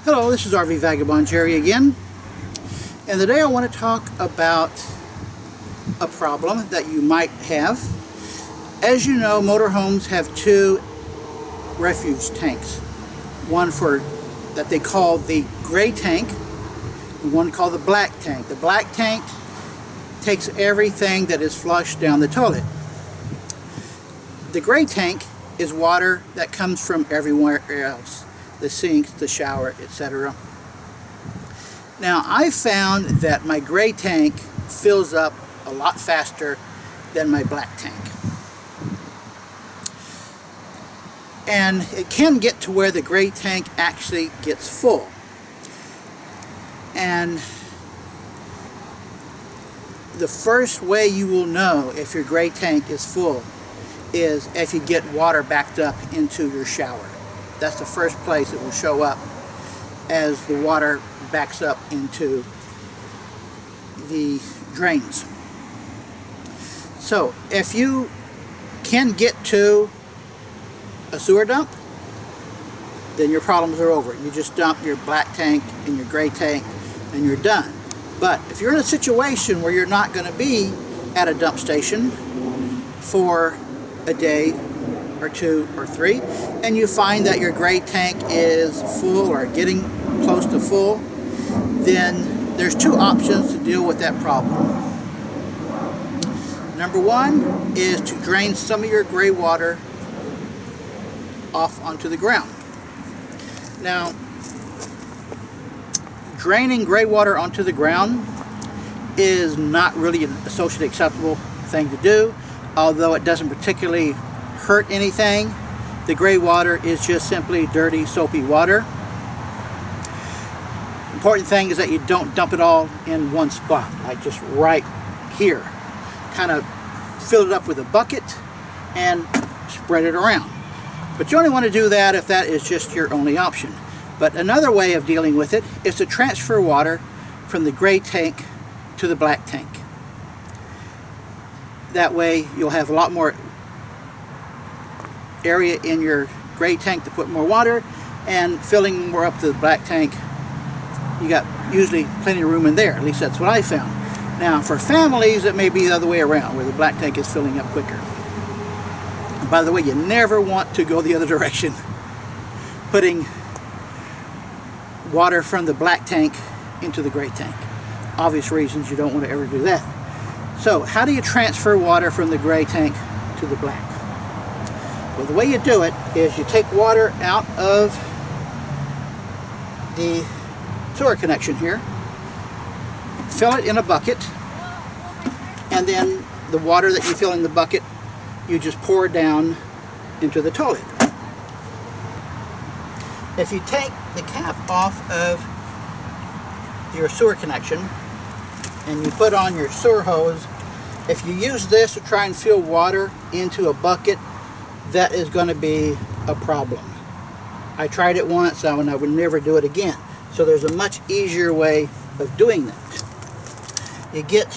Hello, this is RV Vagabond Jerry again, and today I want to talk about a problem that you might have. As you know, motorhomes have two refuge tanks. One that they call the gray tank, and one called the black tank. The black tank takes everything that is flushed down the toilet. The gray tank is water that comes from everywhere else. The sink, the shower, etc. Now, I found that my gray tank fills up a lot faster than my black tank. And it can get to where the gray tank actually gets full. And the first way you will know if your gray tank is full is if you get water backed up into your shower. That's the first place it will show up as the water backs up into the drains. So if you can get to a sewer dump, then your problems are over. You just dump your black tank and your gray tank and you're done. But if you're in a situation where you're not going to be at a dump station for a day or two or three, and you find that your gray tank is full or getting close to full, then there's two options to deal with that problem. Number one is to drain some of your gray water off onto the ground. Now, draining gray water onto the ground is not really a socially acceptable thing to do, although it doesn't particularly hurt anything. The gray water is just simply dirty, soapy water. Important thing is that you don't dump it all in one spot, like just right here. Kind of fill it up with a bucket and spread it around. But you only want to do that if that is just your only option. But another way of dealing with it is to transfer water from the gray tank to the black tank. That way you'll have a lot more area in your gray tank to put more water, and filling more up to the black tank, you got usually plenty of room in there. At least that's what I found. Now for families, it may be the other way around, where the black tank is filling up quicker. And by the way, you never want to go the other direction, putting water from the black tank into the gray tank. Obvious reasons you don't want to ever do that. So how do you transfer water from the gray tank to the black? Well, the way you do it is you take water out of the sewer connection here, fill it in a bucket, and then the water that you fill in the bucket, you just pour down into the toilet. If you take the cap off of your sewer connection and you put on your sewer hose, if you use this to try and fill water into a bucket, that is going to be a problem. I tried it once and I would never do it again. So there's a much easier way of doing that. You get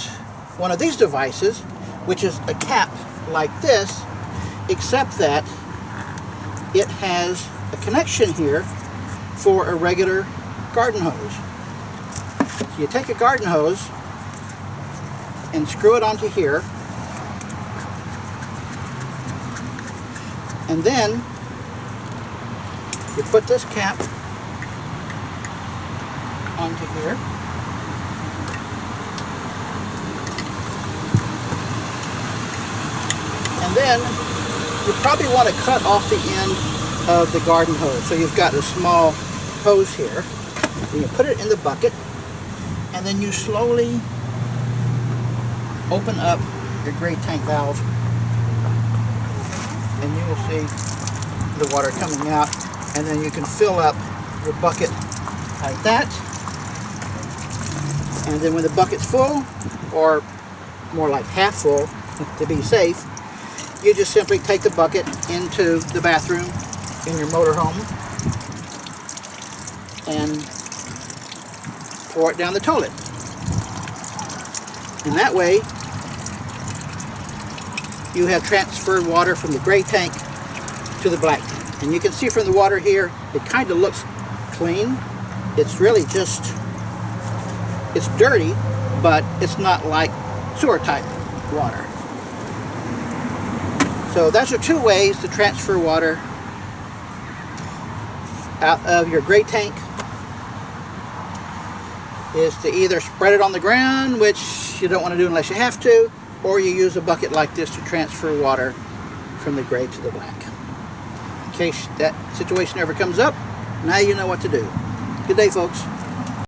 one of these devices, which is a cap like this, except that it has a connection here for a regular garden hose. So you take a garden hose and screw it onto here, and then you put this cap onto here, and then you probably want to cut off the end of the garden hose. So you've got a small hose here, and you put it in the bucket, and then you slowly open up your gray tank valve, and you will see the water coming out, and then you can fill up your bucket like that. And then when the bucket's full, or more like half full to be safe, you just simply take the bucket into the bathroom in your motorhome and pour it down the toilet. And that way you have transferred water from the gray tank to the black tank. And you can see from the water here, it kind of looks clean. it's really just, it's dirty, but it's not like sewer type water. So those are two ways to transfer water out of your gray tank, is to either spread it on the ground, which you don't want to do unless you have to, or you use a bucket like this to transfer water from the gray to the black. In case that situation ever comes up, now you know what to do. Good day, folks.